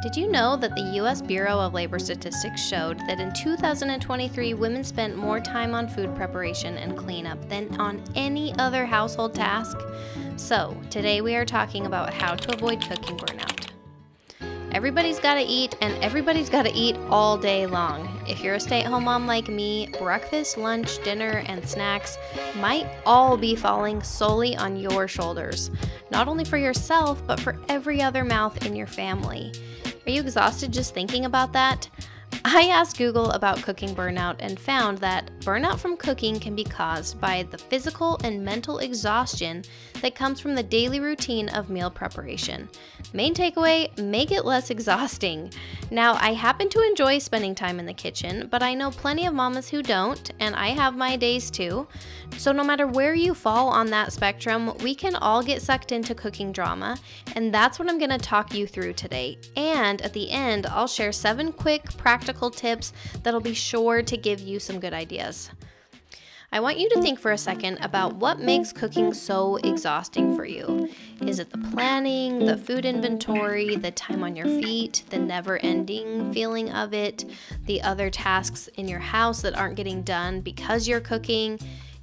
Did you know that the U.S. Bureau of Labor Statistics showed that in 2023, women spent more time on food preparation and cleanup than on any other household task? So, today we are talking about how to avoid cooking burnout. Everybody's got to eat, and everybody's got to eat all day long. If you're a stay-at-home mom like me, breakfast, lunch, dinner, and snacks might all be falling solely on your shoulders. Not only for yourself, but for every other mouth in your family. Are you exhausted just thinking about that? I asked Google about cooking burnout and found that burnout from cooking can be caused by the physical and mental exhaustion that comes from the daily routine of meal preparation. Main takeaway, make it less exhausting. Now, I happen to enjoy spending time in the kitchen, but I know plenty of mamas who don't, and I have my days too. So no matter where you fall on that spectrum, we can all get sucked into cooking drama, and that's what I'm going to talk you through today. And at the end, I'll share 7 quick practical tips that'll be sure to give you some good ideas. I want you to think for a second about what makes cooking so exhausting for you. Is it the planning, the food inventory, the time on your feet, the never-ending feeling of it, the other tasks in your house that aren't getting done because you're cooking?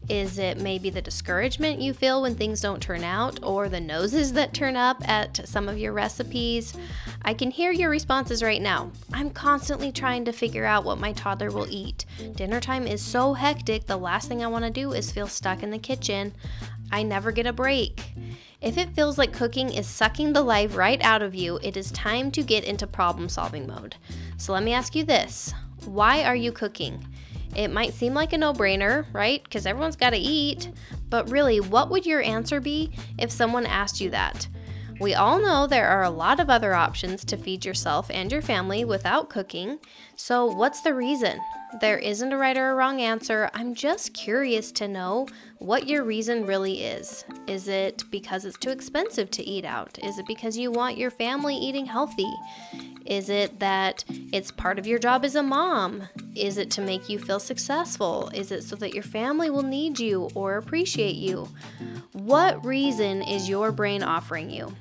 Is it maybe the discouragement you feel when things don't turn out, or the noses that turn up at some of your recipes? I can hear your responses right now. I'm constantly trying to figure out what my toddler will eat. Dinner time is so hectic, the last thing I want to do is feel stuck in the kitchen. I never get a break. If it feels like cooking is sucking the life right out of you, it is time to get into problem-solving mode. So let me ask you this. Why are you cooking? It might seem like a no-brainer, right? Because everyone's got to eat. But really, what would your answer be if someone asked you that? We all know there are a lot of other options to feed yourself and your family without cooking. So what's the reason? There isn't a right or a wrong answer. I'm just curious to know what your reason really is. Is it because it's too expensive to eat out? Is it because you want your family eating healthy? Is it that it's part of your job as a mom? Is it to make you feel successful? Is it so that your family will need you or appreciate you? What reason is your brain offering you?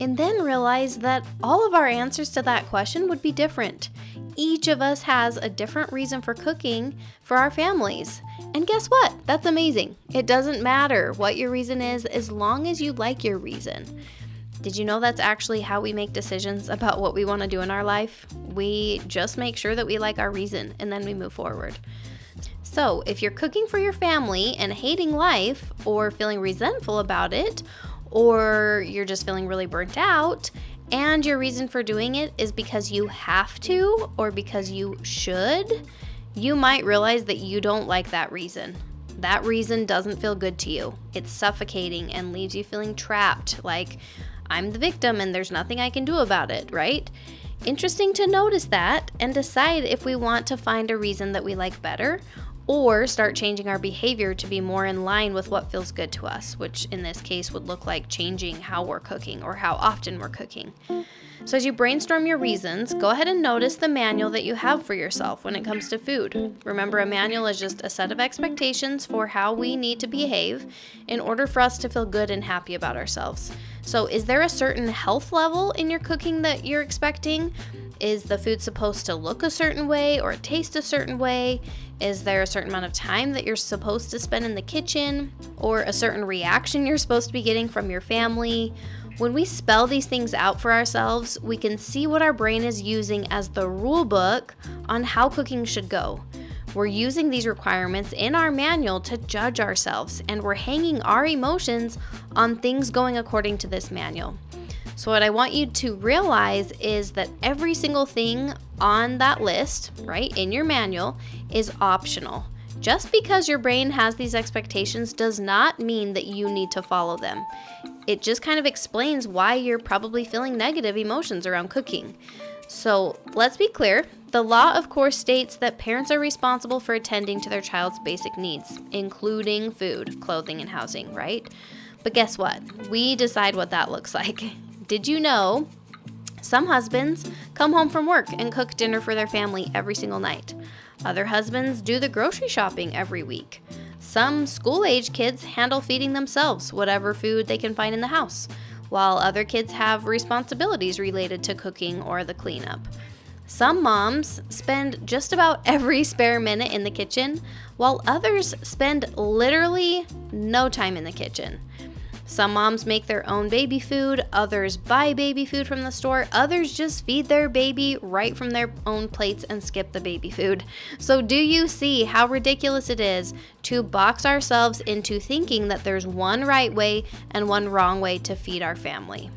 And then realize that all of our answers to that question would be different. Each of us has a different reason for cooking for our families. And guess what? That's amazing. It doesn't matter what your reason is as long as you like your reason. Did you know that's actually how we make decisions about what we want to do in our life? We just make sure that we like our reason and then we move forward. So if you're cooking for your family and hating life or feeling resentful about it, or you're just feeling really burnt out, and your reason for doing it is because you have to or because you should, you might realize that you don't like that reason. That reason doesn't feel good to you. It's suffocating and leaves you feeling trapped, like I'm the victim and there's nothing I can do about it, right? Interesting to notice that and decide if we want to find a reason that we like better or start changing our behavior to be more in line with what feels good to us, which in this case would look like changing how we're cooking or how often we're cooking. So as you brainstorm your reasons, go ahead and notice the manual that you have for yourself when it comes to food. Remember, a manual is just a set of expectations for how we need to behave in order for us to feel good and happy about ourselves. So is there a certain health level in your cooking that you're expecting? Is the food supposed to look a certain way or taste a certain way? Is there a certain amount of time that you're supposed to spend in the kitchen? Or a certain reaction you're supposed to be getting from your family? When we spell these things out for ourselves, we can see what our brain is using as the rule book on how cooking should go. We're using these requirements in our manual to judge ourselves, and we're hanging our emotions on things going according to this manual. So what I want you to realize is that every single thing on that list, right, in your manual, is optional. Just because your brain has these expectations does not mean that you need to follow them. It just kind of explains why you're probably feeling negative emotions around cooking. So let's be clear. The law, of course, states that parents are responsible for attending to their child's basic needs, including food, clothing, and housing, right? But guess what? We decide what that looks like. Did you know some husbands come home from work and cook dinner for their family every single night? Other husbands do the grocery shopping every week. Some school-age kids handle feeding themselves whatever food they can find in the house, while other kids have responsibilities related to cooking or the cleanup. Some moms spend just about every spare minute in the kitchen, while others spend literally no time in the kitchen. Some moms make their own baby food, others buy baby food from the store, others just feed their baby right from their own plates and skip the baby food. So do you see how ridiculous it is to box ourselves into thinking that there's one right way and one wrong way to feed our family?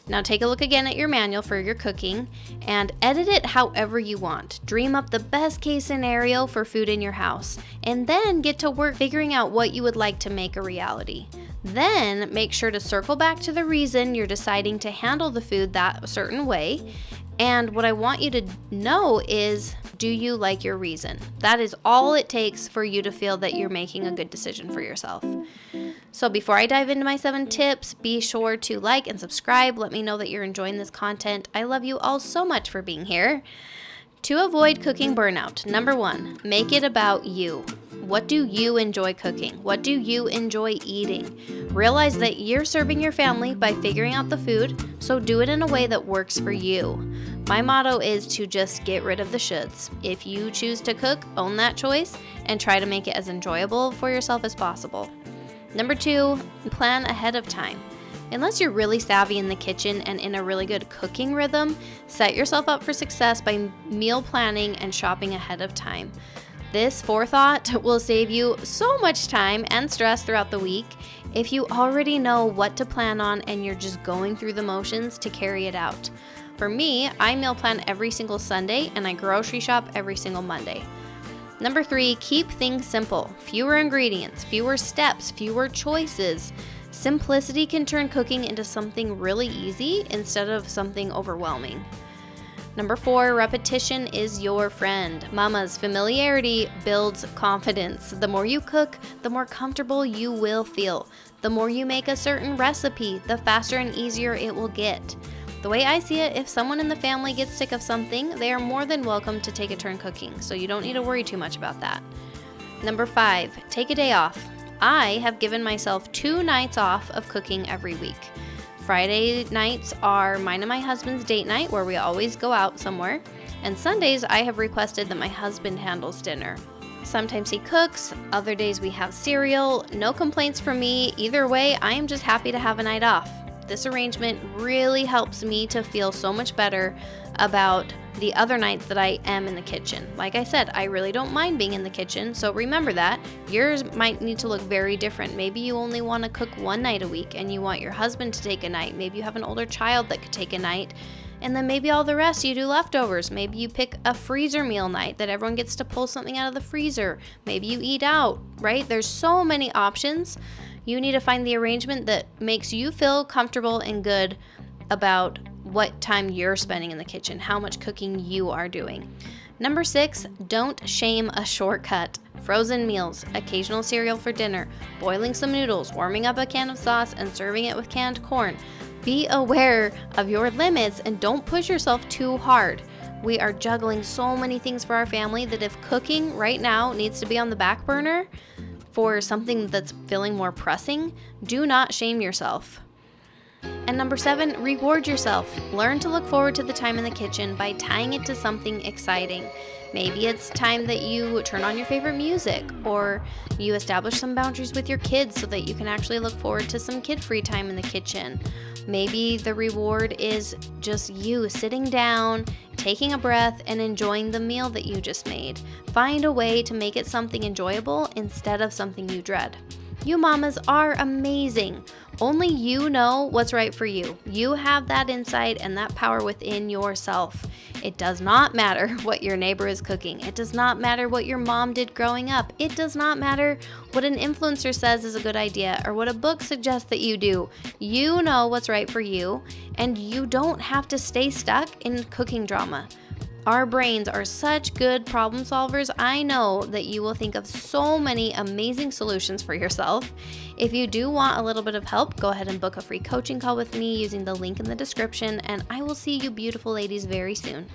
Now take a look again at your manual for your cooking and edit it however you want. Dream up the best case scenario for food in your house, and then get to work figuring out what you would like to make a reality. Then make sure to circle back to the reason you're deciding to handle the food that certain way. And what I want you to know is, do you like your reason? That is all it takes for you to feel that you're making a good decision for yourself. So before I dive into my 7 tips, be sure to like and subscribe. Let me know that you're enjoying this content. I love you all so much for being here. To avoid cooking burnout, number 1, make it about you. What do you enjoy cooking? What do you enjoy eating? Realize that you're serving your family by figuring out the food, so do it in a way that works for you. My motto is to just get rid of the shoulds. If you choose to cook, own that choice and try to make it as enjoyable for yourself as possible. Number 2, plan ahead of time. Unless you're really savvy in the kitchen and in a really good cooking rhythm, set yourself up for success by meal planning and shopping ahead of time. This forethought will save you so much time and stress throughout the week if you already know what to plan on and you're just going through the motions to carry it out. For me, I meal plan every single Sunday and I grocery shop every single Monday. Number 3, keep things simple. Fewer ingredients, fewer steps, fewer choices. Simplicity can turn cooking into something really easy instead of something overwhelming. Number 4, repetition is your friend. Mamas, familiarity builds confidence. The more you cook, the more comfortable you will feel. The more you make a certain recipe, the faster and easier it will get. The way I see it, if someone in the family gets sick of something, they are more than welcome to take a turn cooking, so you don't need to worry too much about that. Number 5, take a day off. I have given myself 2 nights off of cooking every week. Friday nights are mine and my husband's date night, where we always go out somewhere, and Sundays I have requested that my husband handles dinner. Sometimes he cooks, other days we have cereal. No complaints from me. Either way, I am just happy to have a night off. This arrangement really helps me to feel so much better about the other nights that I am in the kitchen. Like I said, I really don't mind being in the kitchen, so remember that. Yours might need to look very different. Maybe you only want to cook 1 night a week and you want your husband to take a night. Maybe you have an older child that could take a night, and then maybe all the rest you do leftovers. Maybe you pick a freezer meal night that everyone gets to pull something out of the freezer. Maybe you eat out, right? There's so many options. You need to find the arrangement that makes you feel comfortable and good about what time you're spending in the kitchen, how much cooking you are doing. Number 6, don't shame a shortcut. Frozen meals, occasional cereal for dinner, boiling some noodles, warming up a can of sauce, and serving it with canned corn. Be aware of your limits and don't push yourself too hard. We are juggling so many things for our family that if cooking right now needs to be on the back burner for something that's feeling more pressing, do not shame yourself. And number 7, reward yourself. Learn to look forward to the time in the kitchen by tying it to something exciting. Maybe it's time that you turn on your favorite music, or you establish some boundaries with your kids so that you can actually look forward to some kid-free time in the kitchen. Maybe the reward is just you sitting down, taking a breath, and enjoying the meal that you just made. Find a way to make it something enjoyable instead of something you dread. You mamas are amazing. Only you know what's right for you. You have that insight and that power within yourself. It does not matter what your neighbor is cooking. It does not matter what your mom did growing up. It does not matter what an influencer says is a good idea or what a book suggests that you do. You know what's right for you, and you don't have to stay stuck in cooking drama. Our brains are such good problem solvers. I know that you will think of so many amazing solutions for yourself. If you do want a little bit of help, go ahead and book a free coaching call with me using the link in the description, and I will see you beautiful ladies very soon.